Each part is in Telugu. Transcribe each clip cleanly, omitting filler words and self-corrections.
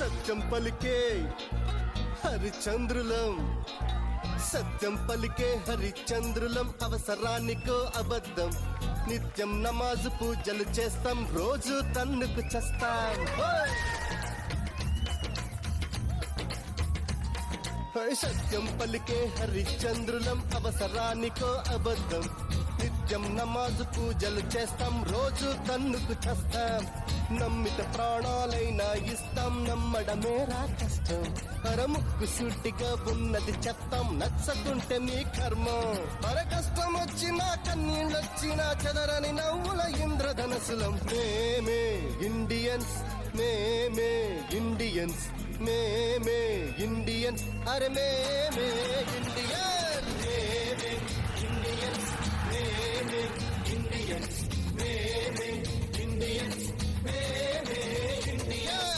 సత్యం పలికే హరిచంద్రులం, సత్యం పలికే హరిచంద్రులం, అవసరానికో అబద్ధం, నిత్యం నమాజు పూజలు చేస్తాం, రోజు తన్నుకు చేస్తాం. సత్యం పలికే హరిచంద్రులం, అవసరానికో అబద్ధం, నిత్యం నమాజు పూజలు చేస్తాం, రోజు తన్నుకు చేస్తాం. నమ్మిత ప్రాణాలైనా ఇస్తాం, నమ్మడమేరా కష్టం, అరముక్కు సూటిగా ఉన్నది చెత్తాం, నచ్చకుంటే మీ కర్మ. అర కష్టం వచ్చినా కన్నీళ్ళొచ్చినా చెదరని నవ్వుల ఇంద్రధనసులం. మేమే ఇండియన్స్, మేమే ఇండియన్స్, మేమే ఇండియన్స్, అరే మేమే ఇండియన్, మేమే ఇండియన్స్, మేమే ఇండియన్స్, మేమే ఇండియన్స్, మేమే ఇండియన్.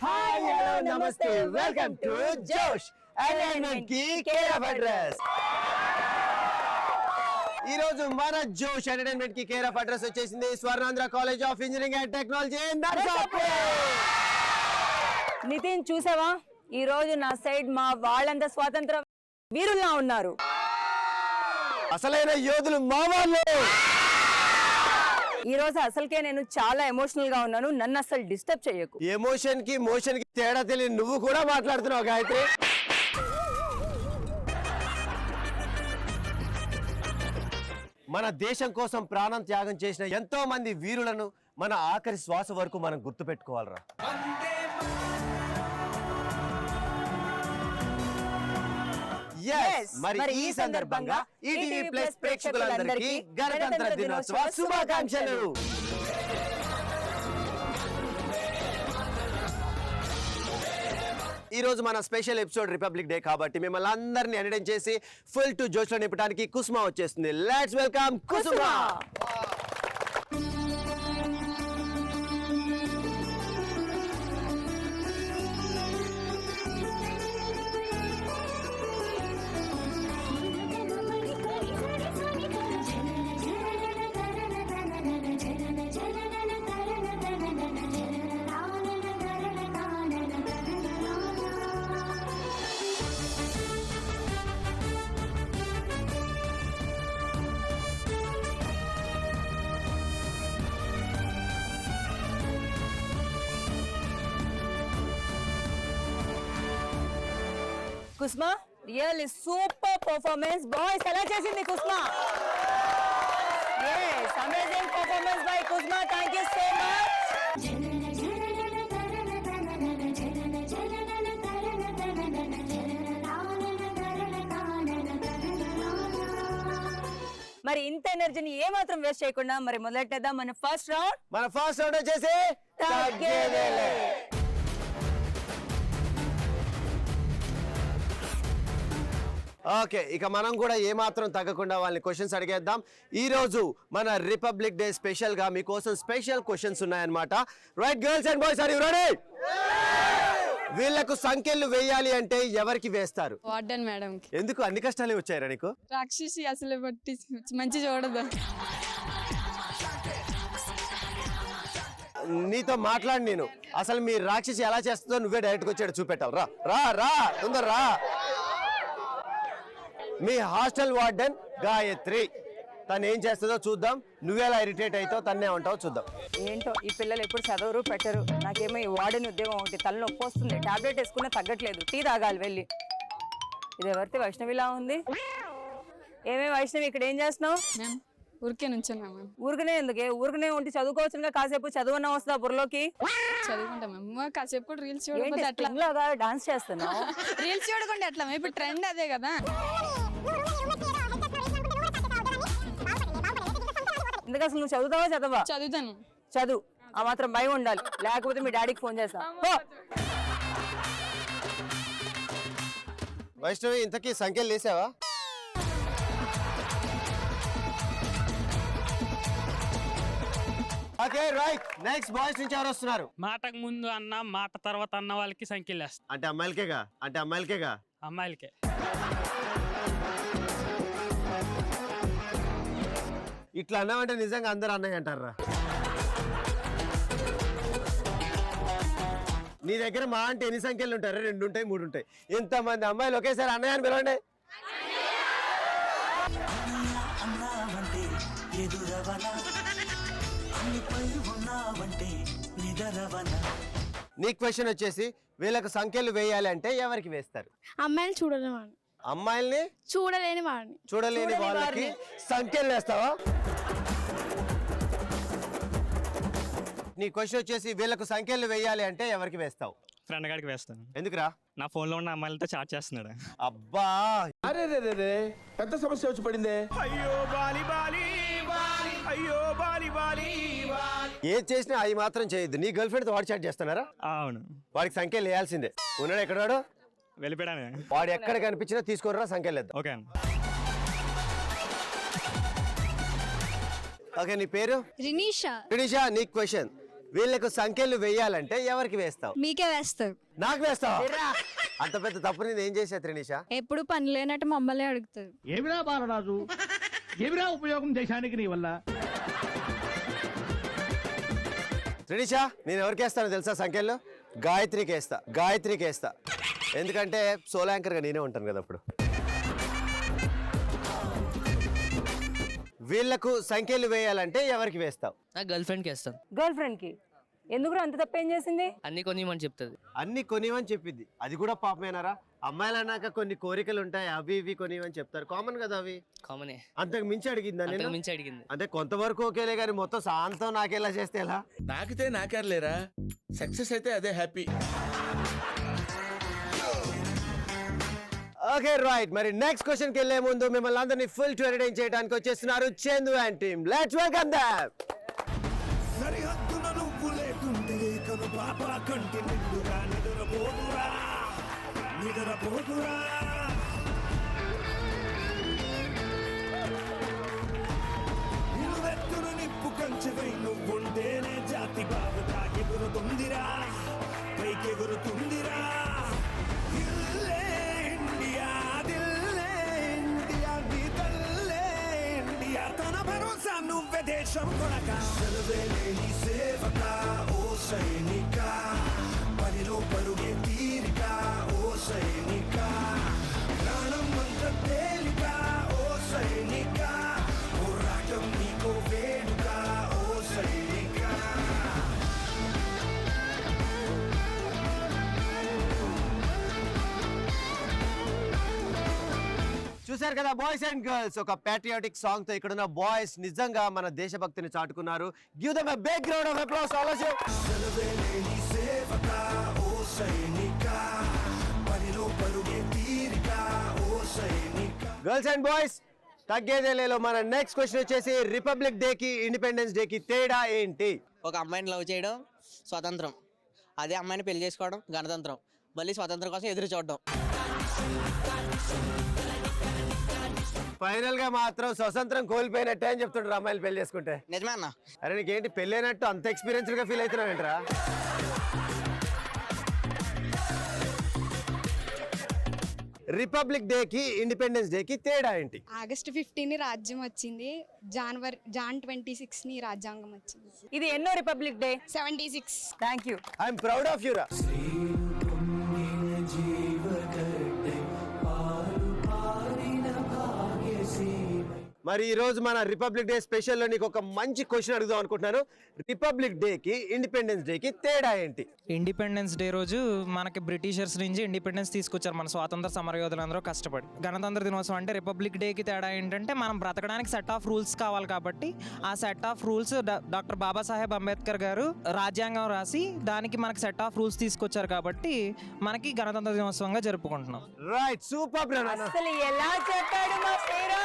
హాయ్ హలో నమస్తే, వెల్కమ్ టు జోష్ ఎంటర్టైన్మెంట్ కి కేర్ ఆఫ్ అడ్రస్. ఈ రోజు మన జోష్ ఎంటర్టైన్మెంట్ కి కేర్ ఆఫ్ అడ్రస్ వచ్చేసింది Swarnandhra college of engineering and technology Narsapur. Nitin చూసావా, ఈ రోజు నా సైడ్ మా వాళ్ళంతా స్వాతంత్ర వీరుల్లా ఉన్నారు. అసలైన యోధులు మా వాళ్ళు. ఈ రోజు అసలుకే నేను చాలా ఎమోషనల్ గా ఉన్నాను, నన్ను అసలు డిస్టర్బ్ చేయకు. ఎమోషన్ కి మోషన్ కి తేడా తెలియని నువ్వు కూడా మాట్లాడుతున్నావు గాయత్రి. మన దేశం కోసం ప్రాణం త్యాగం చేసిన ఎంతో మంది వీరులను మన ఆఖరి శ్వాస వరకు మనం గుర్తుపెట్టుకోవాలరా. మరి ఈ సందర్భంగా ఈటీవీ ప్లస్ ప్రేక్షకులందరికీ గణతంత్ర దినోత్సవ శుభాకాంక్షలు. ఈ రోజు మన స్పెషల్ ఎపిసోడ్ రిపబ్లిక్ డే కాబట్టి మిమ్మల్ని అందరినీ ఎంటర్టైన్ చేసి ఫుల్ టు జోష్ లో నింపడానికి కుసుమ వచ్చేస్తుంది. Let's welcome Kusuma. Kusuma, really super performance. Boys ఎలా చేసింది కుస్మా? yes, amazing performance by కుస్మా. thank you so much. మరి ఇంత ఎనర్జీని ఏ మాత్రం వేస్ట్ చేయకుండా మరి మొదలెట్టేద్దాం మన ఫస్ట్ రౌండ్ వచ్చేసి తగ్గేదేలే. ఓకే, ఇక మనం కూడా ఏమాత్రం తగ్గకుండా వాళ్ళని క్వశ్చన్స్ అడిగేద్దాం. ఈ రోజు మన రిపబ్లిక్ డే స్పెషల్ గా మీకోసం స్పెషల్ క్వశ్చన్స్ ఉన్నాయన్నమాట. Right girls and boys, are you ready? వీళ్ళకు సంఖ్యలు వేయాలి అంటే ఎవరికి వేస్తారు? వార్డెన్ మేడం కి. ఎందుకు అన్ని కష్టాలే వచ్చాయరా నీకు? రాక్షసి అసలు బట్టి మంచి చూడదు. నీతో మాట్లాడి నేను అసలు మీ రాక్షసి ఎలా చేస్తుందో నువ్వే డైరెక్ట్గా వచ్చాడు చూపెట్టావు. రా రా రా తొందర రా. మీ హాస్టల్ వార్డెన్ గాయత్రి, తను ఏం చేస్తుందో చూద్దాం. నువ్వెలా ఇరిటేట్ అవుతావు, తన్నే ఉంటావు చూద్దాం. ఏంటో ఈ పిల్లలు ఎప్పుడు చదవరు పెట్టరు. నాకేమో ఈ వార్డెన్ ఉద్యోగం ఒకటి తలనొప్పి వస్తుంది. టాబ్లెట్ వేసుకున్నా తగ్గట్లేదు. టీ తాగాలి వెళ్ళి. ఇది ఎవరితే వైష్ణవిలా ఉంది. ఏమే వైష్ణవి, ఇక్కడ ఏం చేస్తున్నావు? ఊరికే నుంచున్నా మ్యామ్. ఊరికనే ఎందుకే? ఊరికనే ఉంటే చదువుకోవచ్చుగా. కాసేపు చదువున్నా వస్తుందా బుర్రలోకి? చదువుకుంటా మ్యామ్. కాసేపు కూడా రీల్స్ చూడకుండా అట్లా డాన్స్ చేస్తున్నావు. రీల్స్ చూడకుండా అట్లా ఇప్పుడు ట్రెండ్ అదే కదా. ఎందుకు అసలు నువ్వు చదువుతావా చదవా? చదువుతాను. చదువు, ఆ మాత్రం భయం ఉండాలి. లేకపోతే మీ డాడీకి ఫోన్ చేస్తా. వైష్ణవి, ఇంతకీ సంఖ్యలు వేసావా? ఓకే రైట్, నెక్స్ట్ బాయ్స్ నుంచి ఎవరు వస్తున్నారు? మాటకు ముందు అన్న మాట తర్వాత అన్న వాళ్ళకి సంఖ్యలు వేస్తాం. అంటే అమ్మాయిలకేగా? అమ్మాయిలకే. ఇట్లా అన్నామంటే నిజంగా అందరు అన్నయ్య అంటారా? నీ దగ్గర మా అంటే ఎన్ని సంఖ్యలు ఉంటారు? 2 ఉంటాయి, 3 ఉంటాయి. ఇంతమంది అమ్మాయిలు ఒకేసారి అన్నయ్య అని పిలవండి. అన్నావంటే ఎదురవనా అన్నిపై ఉన్నావంటే నిదరవనా. నీ క్వశ్చన్ వచ్చేసి వీళ్ళకు సంఖ్యలు వేయాలి అంటే ఎవరికి వేస్తారు? అమ్మాయిలు చూడలేని వాడిని, అమ్మాయిల్ని చూడలేని వాడిని. చూడలేని వాళ్ళకి సంఖ్యలు వేస్తావా? నీ క్వశ్చన్ వచ్చేసి వీళ్ళకు సంఖ్యలు వేయాలి అంటే ఎవరికి వేస్తావు? ఫ్రెండ్ గాడికి వేస్తాను. ఎందుకురా? నా ఫోన్ లో ఉన్న అమ్మాయిలతో చాట్ చేస్తున్నాడు. అబ్బా అరే రే రే రే పెద్ద సమస్య వచ్చి పడిందే. ఏం చేసినా అవి మాత్రం చేయొద్దు. నీ గర్ల్ ఫ్రెండ్ తో వాడు చాట్ చేస్తున్నారా? అవును, వాడికి సంఖ్యలు వేయాల్సిందే. ఉన్నాడు ఎక్కడ వాడు? వెళ్ళిపోయాను. వాడు ఎక్కడ కనిపించినా తీసుకురా, సంఖ్యలు వేద్దాం. ఓకే అన్న. ఓకే, నీ పేరు? రినీషా. ఫినిషా, నీ క్వశ్చన్. వీళ్ళకు సంఖ్యలు వేయాలంటే ఎవరికి వేస్తావు? మీకే వేస్తారు. నాకు వేస్తావా? అంత పెద్ద తప్పు నేను ఏం చేసా త్రినిషా? ఎప్పుడు పని లేనట్టు మమ్మల్ని అడుగుతారు. ఏమిరా బాలరాజు, ఏమిరా ఉపయోగం దేశానికి నీ వల్ల? త్రినిషా, నేను ఎవరికి వేస్తానో తెలుసా సంఖ్యల్లో? గాయత్రికి వేస్తా, గాయత్రికి వేస్తా. ఎందుకంటే సోలో యాంకర్గా నేనే ఉంటాను కదా అప్పుడు. వీళ్ళకు సంఖ్యలు వేయాలంటే ఎవరికి వేస్తావు? నా గర్ల్ ఫ్రెండ్కి వేస్తాను. గర్ల్ ఫ్రెండ్ కి ఎందుకు అంత తప్పేం చేసింది? అన్ని కొనిమని చెప్తుంది. అన్ని కొనివని చెప్పింది. అది కూడా పాపమేనారా? అమ్మాయిలు అన్నాక కొన్ని కోరికలు ఉంటాయి, అవి ఇవి కొనివని చెప్తారు. కామన్ కదా అవి. కామనే. అంతకు మించి అడిగిందా నేను? మించి అడిగింది. అంటే కొంతవరకు ఓకేలే కానీ మొత్తం శాంతం నాకెలా చేస్తే ఎలా? నాకితే నాకేర్లేరా, సక్సెస్ అయితే అదే హ్యాపీ. ఓకే రైట్, మరి నెక్స్ట్ క్వశ్చన్ కి వెళ్లే ముందు మిమ్మల్ని అందరినీ ఫుల్ టు ఎంటర్టైన్ చేయడానికి వచ్చేస్తున్నారు Chandu and team. Let's welcome them. సరిహద్దున నువ్వు లేకుంటే కను పాప కంటి నిండుగా నిద్రపోదురా నిద్రపోదురా. నిలువెత్తును నిప్పు కంచెవై నువ్వుంటేనే జాతి బాగుగా ఎగురుతుందిరా, పైకెగురుతుందిరా. ఇల్లే ఇండియా, దిల్లే ఇండియా, నీ తల్లే ఇండియా, తన భరోసా నువ్వే దేశం కొనక. సెలవే లేని సేవక ఓ సైనిక, పనిలో పరుగే తీరిక ఓ సైనిక, ప్రాణం అంత తేలిక ఓ సైనిక, పోరాటం నీకో వేడుక ఓ సైనిక. చూశారు కదా బాయ్స్ అండ్ గర్ల్స్, ఒక ప్యాట్రియాటిక్ సాంగ్ తో ఇక్కడ ఉన్న బాయ్స్ నిజంగా మన దేశభక్తిని చాటుకున్నారు. Give them a big round of applause all of you. సెలవే లేని సేవక ఓ సైనిక, పనిలో పరుగే తీరిక ఓ సైనిక. గర్ల్స్ అండ్ బాయ్స్, తగ్గేదేలేలో మన నెక్స్ట్ క్వశ్చన్ వచ్చేసి రిపబ్లిక్ డే కి ఇండిపెండెన్స్ డే కి తేడా ఏంటి? ఒక అమ్మాయిని లవ్ చేయడం స్వతంత్రం, అదే అమ్మాయిని పెళ్లి చేసుకోవడం గణతంత్రం. మళ్ళీ స్వతంత్రం కోసం ఎదురు చూడడం. ఫైనల్ గా మాత్రం స్వతంత్రం కోల్పోయినట్టే అని చెప్తుంటారు అమ్మాయిలు పెళ్లి చేసుకుంటే. నిజమే అన్న. అరే నీకేంటి పెళ్ళైనట్టు అంత ఎక్స్పీరియన్స్డ్ గా ఫీల్ అవుతున్నావు ఏంట్రా? రిపబ్లిక్ డే కి ఇండిపెండెన్స్ డే కి తేడా ఏంటి? ఆగస్ట్ 15 రాజ్యం వచ్చింది, జాన్ 26 ని రాజ్యాంగం వచ్చింది. ఇది ఎన్నో republic day? 76. Thank you. I'm proud of యూరా. మరి ఈ రోజు మన రిపబ్లిక్ డే స్పెషల్ లో నీకు ఒక మంచి క్వశ్చన్ అడుగుదాం అనుకుంటున్నాను. రిపబ్లిక్ డే కి ఇండిపెండెన్స్ డే కి తేడా ఏంటి? ఇండిపెండెన్స్ డే రోజు మనకి బ్రిటిషర్స్ నుంచి ఇండిపెండెన్స్ తీసుకొచ్చారు మన స్వాతంత్ర సమరయోధులందరూ కష్టపడి. గణతంత్ర దినోత్సవం అంటే రిపబ్లిక్ డేకి తేడా ఏంటంటే మనం బ్రతకడానికి సెట్ ఆఫ్ రూల్స్ కావాలి కాబట్టి ఆ set of rules doctor Babasaheb Ambedkar గారు రాజ్యాంగం రాసి దానికి మనకి సెట్ ఆఫ్ రూల్స్ తీసుకొచ్చారు కాబట్టి మనకి గణతంత్ర దినోత్సవంగా జరుపుకుంటున్నాం. Right, super brother. అసలు ఎలా చెప్పాడు మా పేరు?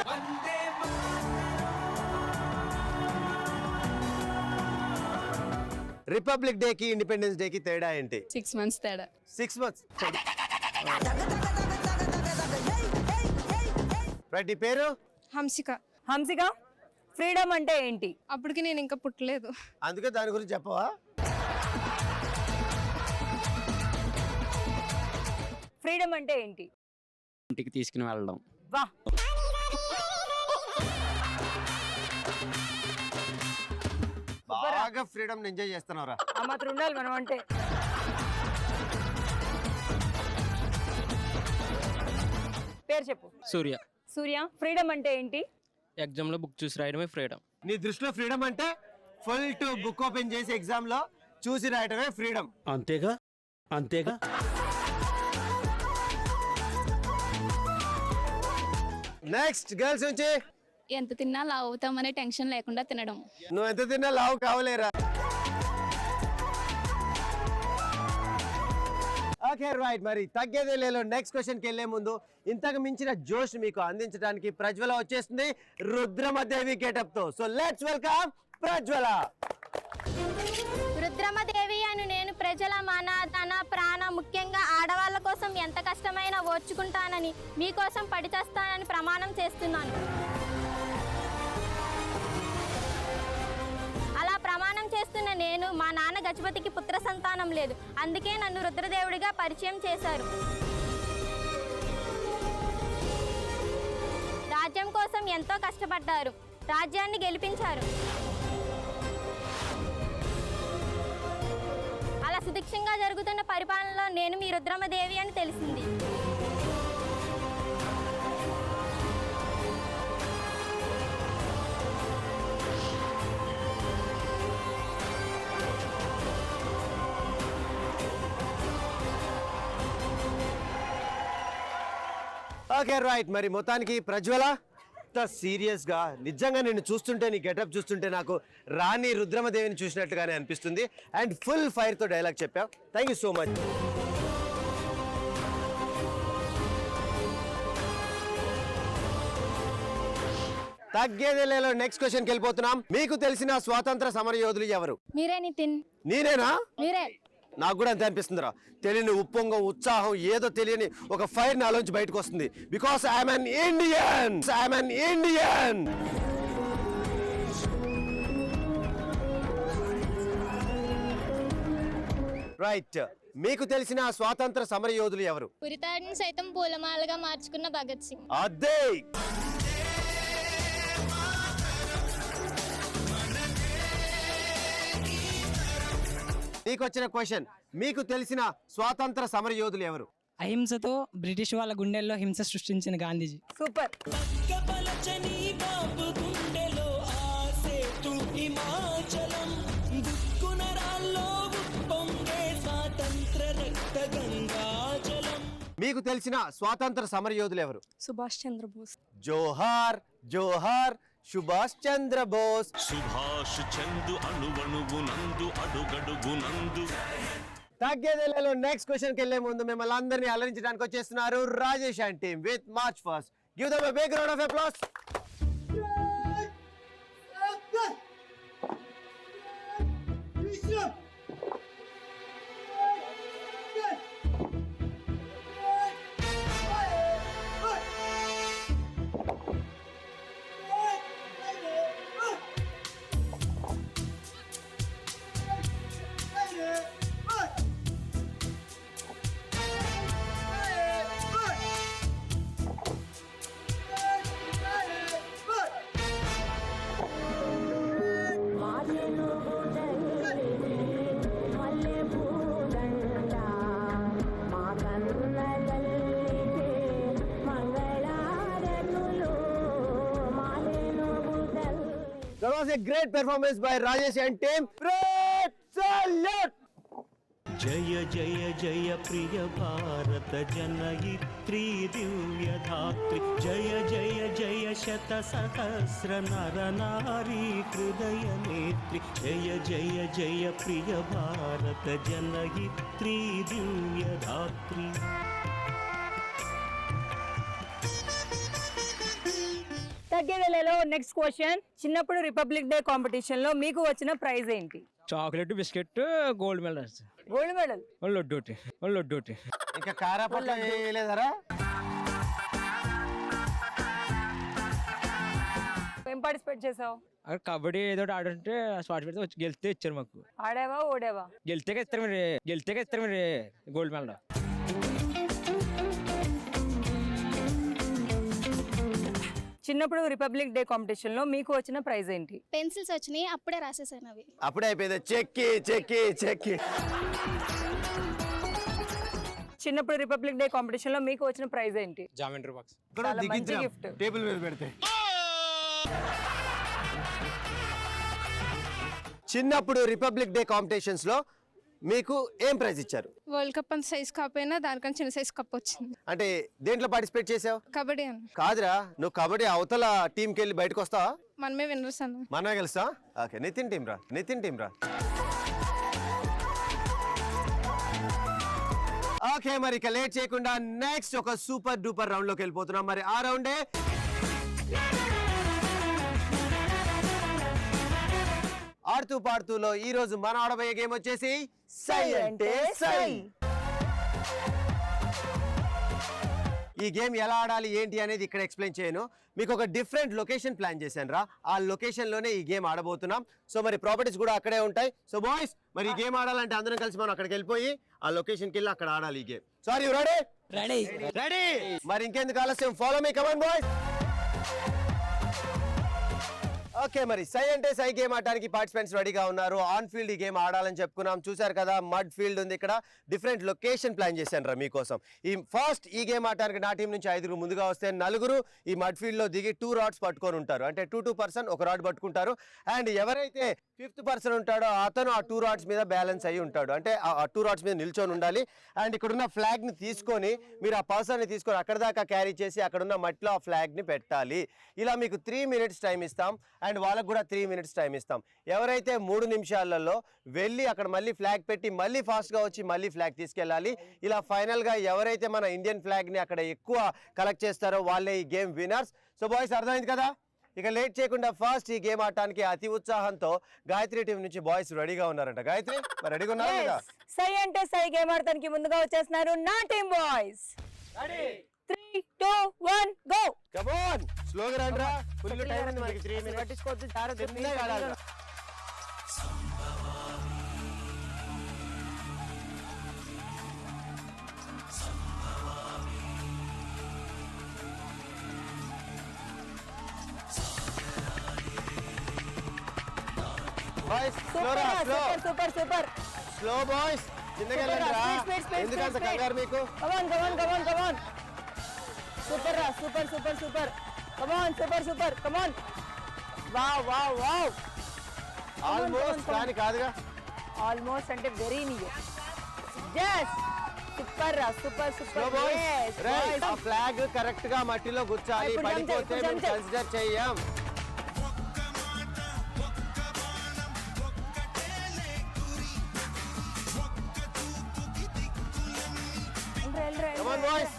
రిపబ్లిక్ డే కి ఇండిపెండెన్స్ డే కి తేడా ఏంటి? 6 months తేడా. 6 months. రైట్, ఈ పేరు? హంసిక. హంసిక, ఫ్రీడమ్ అంటే ఏంటి? అప్పటికి నేను ఇంకా పుట్టలేదు. అందుకే దాని గురించి చెప్పవా? ఫ్రీడమ్ అంటే ఏంటి? ఇంటికి తీసుకుని వెళ్ళడం. వా, ఆఫ్ ఫ్రీడమ్ ఎంజాయ్ చేస్తున్నారా? ఆ మాత్రం ఉండాలి మనం అంటే. పేరు చెప్పు. సూర్య. సూర్య, ఫ్రీడమ్ అంటే ఏంటి? ఎగ్జామ్ లో బుక్ చూసి రాయడమే ఫ్రీడమ్. నీ దృష్టిలో ఫ్రీడమ్ అంటే ఫుల్ టు బుక్ ఓపెన్ చేసి ఎగ్జామ్ లో చూసి రాయటమే ఫ్రీడమ్. అంతేగా అంతేగా. నెక్స్ట్ గర్ల్స్ నుంచి. ఎంత తిన్నా లావు అవుతామనే టెన్షన్ లేకుండా తినడం. నువ్వు ఎంత తిన్నా లావు కావలేరా? Okay right. మరి తగ్గేదే లేలో నెక్స్ట్ క్వశ్చన్కి వెళ్ళే ముందు ఇంతకు మించిన జోష్ మీకు అందించడానికి ప్రజ్వల వచ్చేస్తుంది రుద్రమదేవి గెటప్ తో. So let's welcome Prajwala. Rudramadevi అని నేను ప్రజల మన ధన ప్రాణ ముఖ్యంగా ఆడవాళ్ళ కోసం ఎంత కష్టమైనా ఓర్చుకుంటానని మీకోసం పడిచేస్తానని ప్రమాణం చేస్తున్నాను. అలా ప్రమాణం చేస్తున్న నేను మా నాన్న గజపతికి పుత్ర సంతానం లేదు, అందుకే నన్ను రుద్రదేవుడిగా పరిచయం చేశారు. రాజ్యం కోసం ఎంతో కష్టపడ్డారు, రాజ్యాన్ని గెలిపించారు. అలా సుభిక్షంగా జరుగుతున్న పరిపాలనలో నేను మీ రుద్రమదేవి అని తెలిసింది. Okay right. మరి మొత్తానికి ప్రజ్వల సీరియస్ గా నిజంగా నేను చూస్తుంటే, నీ గెటప్ చూస్తుంటే నాకు రాణి రుద్రమదేవిని చూసినట్టుగానే అనిపిస్తుంది. అండ్ ఫుల్ ఫైర్ తో డైలాగ్ చెప్పావు. Thank you so much. తగ్గేదేలేలో నెక్స్ట్ క్వశ్చన్కి వెళ్ళిపోతున్నాం. మీకు తెలిసిన స్వాతంత్ర సమర యోధులు ఎవరు? మీరే నితిన్. నేనేనా? మీరే. నాకు కూడా అంతే అనిపిస్తుందిరా. తెలియని ఉప్పొంగం, ఉత్సాహం, ఏదో తెలియని ఒక ఫైర్ నాలోంచి బయటకు వస్తుంది. Because I'm an Indian. I'm an Indian. Right. మీకు తెలిసిన స్వాతంత్ర సమర యోధులు ఎవరు? ఉరితాడిని సైతం పూలమాలగా మార్చుకున్న భగత్ సింగ్. అదే. మీకు వచ్చిన క్వశ్చన్, మీకు తెలిసిన స్వాతంత్ర సమర యోధులు ఎవరు? అహింసతో బ్రిటిష్ వాళ్ళ గుండెల్లో హింస సృష్టించిన గాంధీజీ. సూపర్. మీకు తెలిసిన స్వాతంత్ర సమర యోధులు ఎవరు? సుభాష్ చంద్రబోస్. జోహార్ జోహార్ సుభాష్ చంద్ర బోస్. సుభాష్ చందు అణువణువునందు అడుగడుగునందు. తగ్గేదేలేలో నెక్స్ట్ క్వశ్చన్ కి వెళ్లే ముందు మిమ్మల్ని అందరినీ అలరించడానికి వచ్చేస్తున్నారు Rajesh and team with March first. Give them a big round of applause. That was a great performance by Rajesh and team. Great salute! జయ జయ జయ ప్రియ భారత జనయిత్రీ దివ్యధాత్రి. జయ జయ జయ శత సహస్ర నర నారీ హృదయ నేత్రి. జయ జయ జయ ప్రియ భారత జనయిత్రీ దివ్యధాత్రి. తగ్గేదేలేలో నెక్స్ట్ క్వశ్చన్, చిన్నప్పుడు రిపబ్లిక్ డే కాంపిటీషన్ లో మీకు వచ్చిన ప్రైజ్ ఏంటి? Chocolate, biscuit, gold medal. Gold medal. లడ్డూటి. ఇంకా కారాపట్ల వేయలేదరా? ఏం పార్టిసిపేట్ చేసావు? అక్కడ కబడ్డీ ఏదో ఆడుంటే స్పాట్ పెడితే వచ్చి గెలిస్తే ఇచ్చారు మాకు. ఆడావా ఓడావా? గెలితే ఇస్తారు మీరు గోల్డ్ మెడల్. చిన్నప్పుడు రిపబ్లిక్ డే కాంపిటీషన్ లో మీకు వచ్చిన ప్రైజ్ ఏంటి? పెన్సిల్స్ వచ్చినాయి, అప్పుడే రాసేసాను అవి. అప్పుడే అయిపోయింది. చెక్కి చెక్కి చెక్కి. చిన్నప్పుడు రిపబ్లిక్ డే కాంపిటీషన్ లో మీకు వచ్చిన ప్రైజ్ ఏంటి? Geometry box. చాలా మంచి గిఫ్ట్. టేబుల్ మీద పెడితే. చిన్నప్పుడు రిపబ్లిక్ డే కాంపిటీషన్స్ లో మీకు ఏం ప్రైజ్ ఇచ్చారు? వరల్డ్ కప్ అంత సైజ్ కాకపోయినా దానికన్నా చిన్న సైజ్ కప్ వచ్చింది. అంటే దేంట్లో పార్టిసిపేట్ చేసావు? కబడ్డీ అన్న. కాదురా, నువ్వు కబడ్డీ అవతల టీంకి వెళ్ళి బయటకు వస్తావా? మనమే విన్నర్స్ అన్న. మనమే గెలుస్తా. ఓకే, నితిన్ టీం రా. ఓకే, మరి ఇక లేట్ చేయకుండా నెక్స్ట్ ఒక సూపర్ డూపర్ రౌండ్ లోకి వెళ్ళిపోతున్నాం. మరి ఆ రౌండే ఆడుతూ పాడుతూలో ఈ రోజు మన ఆడబోయే గేమ్ వచ్చేసి సై అంటే సై. ఈ గేమ్ ఎలా ఆడాలి ఏంటి అనేది ఇక్కడ ఎక్స్ప్లెయిన్ చేయను. మీకు ఒక డిఫరెంట్ లొకేషన్ ప్లాన్ చేశాను రా. ఆ లొకేషన్ లోనే ఈ గేమ్ ఆడబోతున్నాం. సో మరి ప్రాపర్టీస్ కూడా అక్కడే ఉంటాయి. సో బాయ్స్, మరి ఈ గేమ్ ఆడాలంటే అందరం కలిసి మనం అక్కడికి వెళ్ళిపోయి ఆ లొకేషన్కి వెళ్ళి అక్కడ ఆడాలి ఈ గేమ్. Sorry, ready? మరి ఇంకెందుకు ఆలస్యం, follow me, come on boys. Okay, మరి సై అంటే సై గేమ్ ఆడడానికి పార్టిసిపెంట్స్ రెడీగా ఉన్నారు. ఆన్ ఫీల్డ్ ఈ గేమ్ ఆడాలని చెప్పుకున్నాం. చూసారు కదా, మడ్ ఫీల్డ్ ఉంది. ఇక్కడ డిఫరెంట్ లొకేషన్ ప్లాన్ చేశాను రా మీకోసం. ఈ గేమ్ ఆడడానికి నా టీం నుంచి 5 ముందుగా వస్తే 4 ఈ మడ్ ఫీల్డ్ లో దిగి 2 రాడ్స్ పట్టుకొని ఉంటారు. అంటే 2 పర్సన్ ఒక రాడ్ పట్టుకుంటారు. అండ్ ఎవరైతే 5th పర్సన్ ఉంటాడో అతను ఆ 2 రాడ్స్ మీద బ్యాలెన్స్ అయ్యి ఉంటాడు. అంటే ఆ 2 రాడ్స్ మీద నిల్చొని ఉండాలి. అండ్ ఇక్కడున్న ఫ్లాగ్ ని తీసుకొని మీరు ఆ పర్సన్ ని తీసుకొని అక్కడ దాకా క్యారీ చేసి అక్కడున్న మట్టిలో ఆ ఫ్లాగ్ ని పెట్టాలి. ఇలా మీకు 3 మినిట్స్ టైం ఇస్తాం. అండ్ వాళ్ళకు కూడా 3 మినిట్స్ టైం ఇస్తాం. ఎవరైతే 3 నిమిషాలలో వెళ్ళి అక్కడ మళ్ళీ ఫ్లాగ్ పెట్టి మళ్ళీ ఫాస్ట్గా వచ్చి మళ్ళీ ఫ్లాగ్ తీసుకెళ్ళాలి. ఇలా ఫైనల్గా ఎవరైతే మన ఇండియన్ ఫ్లాగ్ని అక్కడ ఎక్కువ కలెక్ట్ చేస్తారో వాళ్ళే ఈ గేమ్ విన్నర్స్. సో బాయ్స్, అర్థమైంది కదా? ఇక లేట్ చేయకుండా ఫస్ట్ ఈ గేమ్ ఆడటానికి అతి ఉత్సాహంతో గాయత్రి టీం నుంచి బాయ్స్ రెడీగా ఉన్నారంట. గాయత్రి, మరి రెడీగా ఉన్నారు కదా? సై అంటే సై గేమ్ ఆడటానికి ముందుగా వచ్చేస్తున్నారు నా team boys. 3, 2, 1 go. Come on, స్లోగా రండి రా. ఫుల్ టైం ఉంది మనకి. 3 మినిట్స్ పట్టించుకోవద్దు, జాగ్రత్తగా ఆడాలి. బాయ్స్, స్లో రా, స్లో బాయ్స్. చిన్నగా వెళ్ళండి రా. ఎందుకంత కంగారు మీకు? Come on. సూపర్ రా, super. Come on. Wow. Almost కానీ కాదుగా. ఆల్మోస్ట్ అంటే వెరీ నియర్. జస్ట్ సూపర్ రా, సూపర్. రైట్, ఆ ఫ్లాగ్ కరెక్ట్ గా మట్టిలో గుచ్చాలి. పడిపోతే మేము కన్సిడర్ చెయ్యం. Come on boys.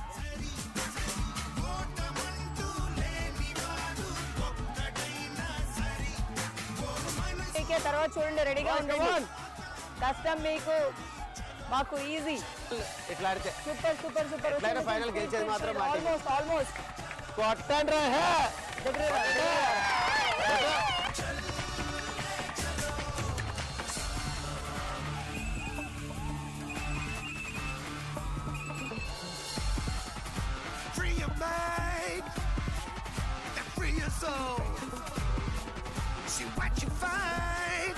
తర్వాత చూడండి, రెడీగా ఉండండి. కష్టం మీకు, మాకు ఈజీ. ఇట్లా ఆడితే సూపర్. ఫైనల్ గెలిచేది మాత్రం ఆల్మోస్ట్. కొట్టండి రా. Free your mind and free your soul. See what you find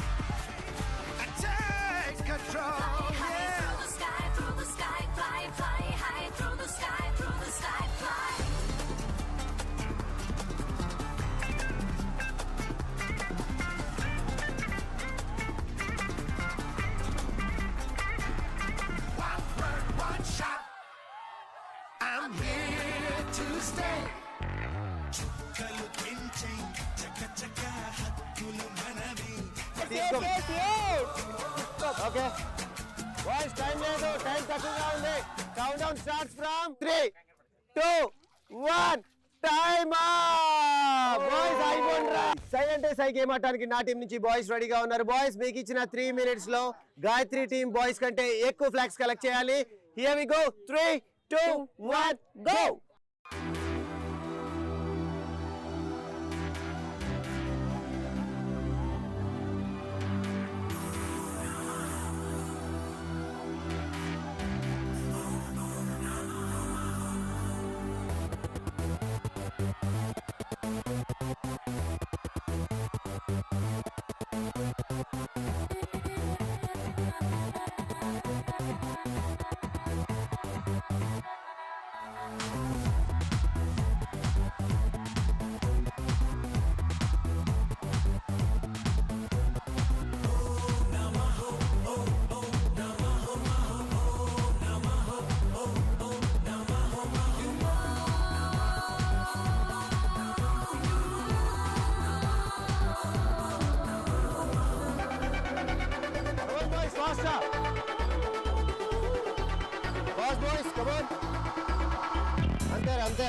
and take control. Through the sky, fly high. Through the sky, fly. One word, one shot. I'm here to stay. చుక్కలు పెంచే చక హక్కులు మనవి. ఓకే బాయ్స్, టైం లేదు, టైం తక్కువగా ఉంది. Count down starts from 3, 2, 1. Time up. Boys అయిపోండ్రా. సై అంటే సై గేమ్ ఆడటానికి నా టీం నుంచి బాయ్స్ రెడీగా ఉన్నారు. బాయ్స్, మీకు ఇచ్చిన 3 మినిట్స్ లో గాయత్రి టీం బాయ్స్ కంటే ఎక్కువ ఫ్లాగ్స్ కలెక్ట్ చేయాలి. Here we go. 3, 2, 1 గో.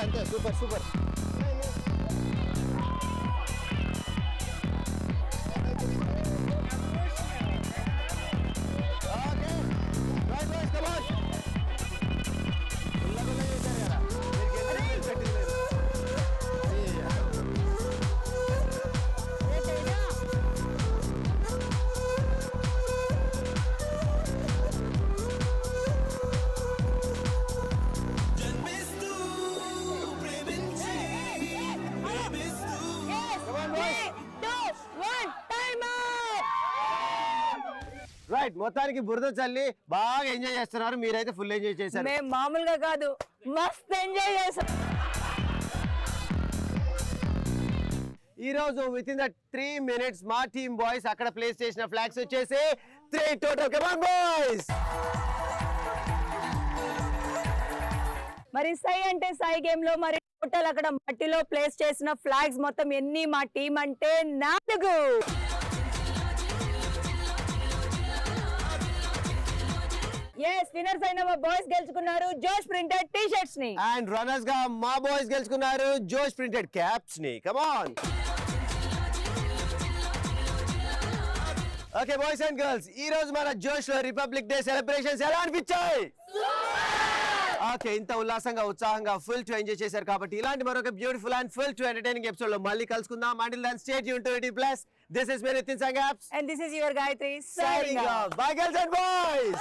అంతే అంతే సూపర్ సూపర్. రైట్, మొత్తానికి బురద చల్లి బాగా ఎంజాయ్ చేస్తున్నారు. మీరైతే ఫుల్ ఎంజాయ్ చేశారు. మేము మామూలుగా కాదు, మస్త్ ఎంజాయ్ చేసాం. ఈ రోజు విత్ ఇన్ ద 3 minutes మా టీమ్ బాయ్స్ అక్కడ ప్లేస్ చేసిన ఫ్లాగ్స్ వచ్చేసి 3 టోటల్. Come on boys. మరి సై అంటే సై గేమ్ లో మరి టోటల్ అక్కడ మట్టిలో ప్లేస్ చేసిన ఫ్లాగ్స్ మొత్తం ఎన్ని మా టీం అంటే 4. ఎస్, విన్నర్స్ అయిన మా బాయ్స్ గెలుచుకున్నారు జోష్ ప్రింటెడ్ టీ షర్ట్స్ ని. అండ్ రన్నర్స్ గా మా బాయ్స్ గెలుచుకున్నారు జోష్ ప్రింటెడ్ క్యాప్స్ ని. Come on. Okay boys and girls, ఈ రోజు మన జోష్ లో రిపబ్లిక్ డే సెలబ్రేషన్స్ ఎలా అనిపించాయి? ఓకే, ఇంత ఉల్లాసంగా ఉత్సాహంగా ఫుల్ టు ఎంజాయ్ చేశారు కాబట్టి ఇలాంటి మరొక beautiful and full to entertaining episode లో మళ్ళీ కలుసుకుందాం. Until then, stay tuned to ET+. This is me, Nitin Sangaps. And this is your Gayatri Signing off. Bye girls and boys.